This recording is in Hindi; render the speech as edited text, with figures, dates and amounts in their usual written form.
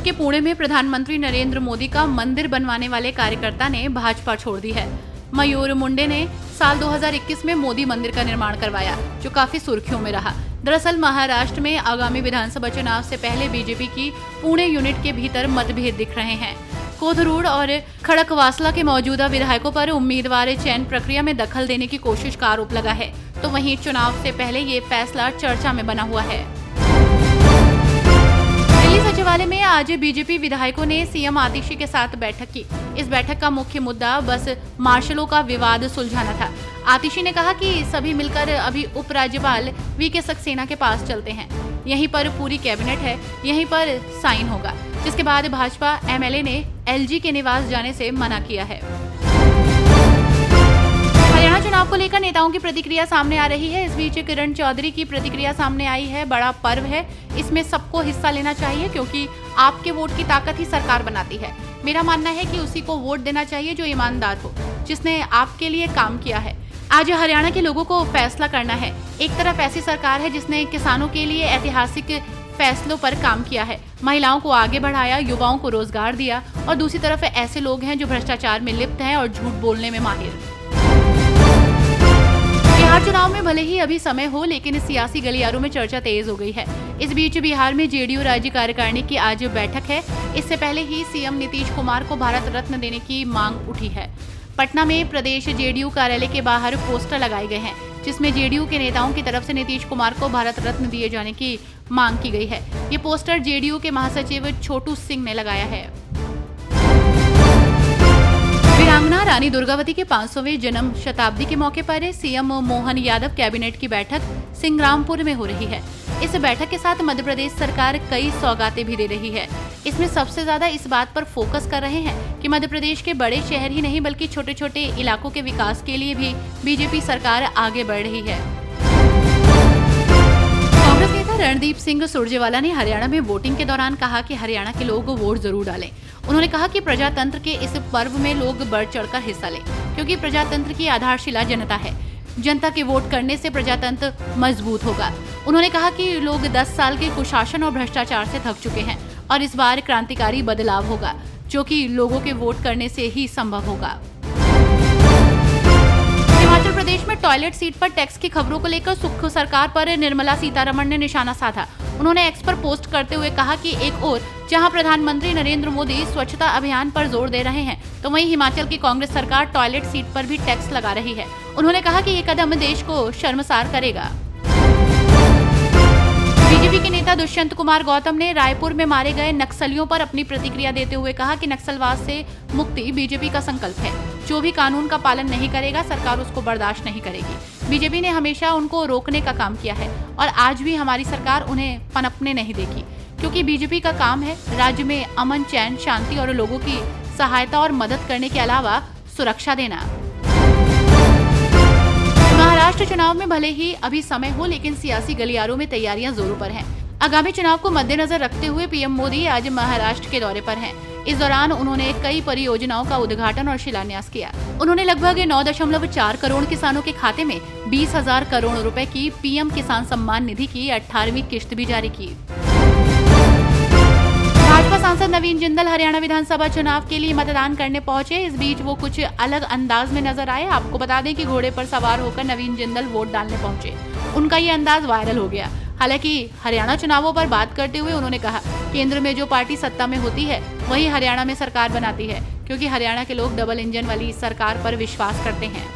के पुणे में प्रधानमंत्री नरेंद्र मोदी का मंदिर बनवाने वाले कार्यकर्ता ने भाजपा छोड़ दी है। मयूर मुंडे ने साल 2021 में मोदी मंदिर का निर्माण करवाया, जो काफी सुर्खियों में रहा। दरअसल महाराष्ट्र में आगामी विधानसभा चुनाव से पहले बीजेपी की पुणे यूनिट के भीतर मतभेद दिख रहे हैं। कोथरूड और खड़कवासला के मौजूदा विधायकों पर उम्मीदवार चयन प्रक्रिया में दखल देने की कोशिश का आरोप लगा है, तो वहीं चुनाव से पहले ये फैसला चर्चा में बना हुआ है। दिल्ली सचिवालय में आज बीजेपी विधायकों ने सीएम आतिशी के साथ बैठक की। इस बैठक का मुख्य मुद्दा बस मार्शलों का विवाद सुलझाना था। आतिशी ने कहा कि सभी मिलकर अभी उपराज्यपाल वीके सक्सेना के पास चलते हैं। यहीं पर पूरी कैबिनेट है, यहीं पर साइन होगा, जिसके बाद भाजपा एमएलए ने एलजी के निवास जाने से मना किया है। हरियाणा चुनाव को लेकर नेताओं की प्रतिक्रिया सामने आ रही है। इस बीच किरण चौधरी की प्रतिक्रिया सामने आई है। बड़ा पर्व है, इसमें सबको हिस्सा लेना चाहिए क्योंकि आपके वोट की ताकत ही सरकार बनाती है। मेरा मानना है कि उसी को वोट देना चाहिए जो ईमानदार हो, जिसने आपके लिए काम किया है। आज हरियाणा के लोगों को फैसला करना है। एक तरफ ऐसी सरकार है जिसने किसानों के लिए ऐतिहासिक फैसलों पर काम किया है, महिलाओं को आगे बढ़ाया, युवाओं को रोजगार दिया, और दूसरी तरफ ऐसे लोग हैं जो भ्रष्टाचार में लिप्त हैं और झूठ बोलने में माहिर। बिहार चुनाव में भले ही अभी समय हो, लेकिन सियासी गलियारों में चर्चा तेज हो गई है। इस बीच बिहार में जेडीयू राज्य कार्यकारिणी की आज बैठक है। इससे पहले ही सीएम नीतीश कुमार को भारत रत्न देने की मांग उठी है। पटना में प्रदेश जेडीयू कार्यालय के बाहर पोस्टर लगाए गए हैं, जिसमें जेडीयू के नेताओं की तरफ से नीतीश कुमार को भारत रत्न दिए जाने की मांग की गई है। ये पोस्टर जेडीयू के महासचिव छोटू सिंह ने लगाया है। वीरांगना रानी दुर्गावती के 500वें जन्म शताब्दी के मौके पर सीएम मोहन यादव कैबिनेट की बैठक सिंग्रामपुर में हो रही है। इस बैठक के साथ मध्य प्रदेश सरकार कई सौगातें भी दे रही है। इसमें सबसे ज्यादा इस बात पर फोकस कर रहे हैं कि मध्य प्रदेश के बड़े शहर ही नहीं बल्कि छोटे छोटे इलाकों के विकास के लिए भी बीजेपी सरकार आगे बढ़ रही है। कांग्रेस नेता रणदीप सिंह सुरजेवाला ने हरियाणा में वोटिंग के दौरान कहा कि हरियाणा के लोग वोट जरूर डालें। उन्होंने कहा कि प्रजातंत्र के इस पर्व में लोग बढ़ चढ़कर हिस्सा लें, क्योंकि प्रजातंत्र की आधारशिला जनता है। जनता के वोट करने से प्रजातंत्र मजबूत होगा। उन्होंने कहा कि लोग 10 साल के कुशासन और भ्रष्टाचार से थक चुके हैं और इस बार क्रांतिकारी बदलाव होगा, जो कि लोगों के वोट करने से ही संभव होगा। हिमाचल प्रदेश में टॉयलेट सीट पर टैक्स की खबरों को लेकर सुख सरकार पर निर्मला सीतारमण ने निशाना साधा। उन्होंने एक्स पर पोस्ट करते हुए कहा कि एक ओर जहां प्रधानमंत्री नरेंद्र मोदी स्वच्छता अभियान पर जोर दे रहे हैं, तो वहीं हिमाचल की कांग्रेस सरकार टॉयलेट सीट पर भी टैक्स लगा रही है। उन्होंने कहा कि ये कदम देश को शर्मसार करेगा। बीजेपी के नेता दुष्यंत कुमार गौतम ने रायपुर में मारे गए नक्सलियों पर अपनी प्रतिक्रिया देते हुए कहा कि नक्सलवाद से मुक्ति बीजेपी का संकल्प है। जो भी कानून का पालन नहीं करेगा, सरकार उसको बर्दाश्त नहीं करेगी। बीजेपी ने हमेशा उनको रोकने का काम किया है और आज भी हमारी सरकार उन्हें पनपने नहीं देगी, क्योंकि बीजेपी का काम है राज्य में अमन, चैन, शांति और लोगों की सहायता और मदद करने के अलावा सुरक्षा देना। महाराष्ट्र चुनाव में भले ही अभी समय हो, लेकिन सियासी गलियारों में तैयारियां जोरों पर हैं। आगामी चुनाव को मद्देनजर रखते हुए पीएम मोदी आज महाराष्ट्र के दौरे पर हैं। इस दौरान उन्होंने कई परियोजनाओं का उद्घाटन और शिलान्यास किया। उन्होंने लगभग 9.4 करोड़ किसानों के खाते में 20,000 करोड़ रुपए की पीएम किसान सम्मान निधि की 18वीं किश्त भी जारी की। भाजपा सांसद नवीन जिंदल हरियाणा विधानसभा चुनाव के लिए मतदान करने पहुंचे। इस बीच वो कुछ अलग अंदाज में नजर आए। आपको बता दें कि घोड़े पर सवार होकर नवीन जिंदल वोट डालने पहुंचे। उनका ये अंदाज वायरल हो गया। हालांकि हरियाणा चुनावों पर बात करते हुए उन्होंने कहा, केंद्र में जो पार्टी सत्ता में होती है वही हरियाणा में सरकार बनाती है, क्योंकि हरियाणा के लोग डबल इंजन वाली सरकार पर विश्वास करते हैं।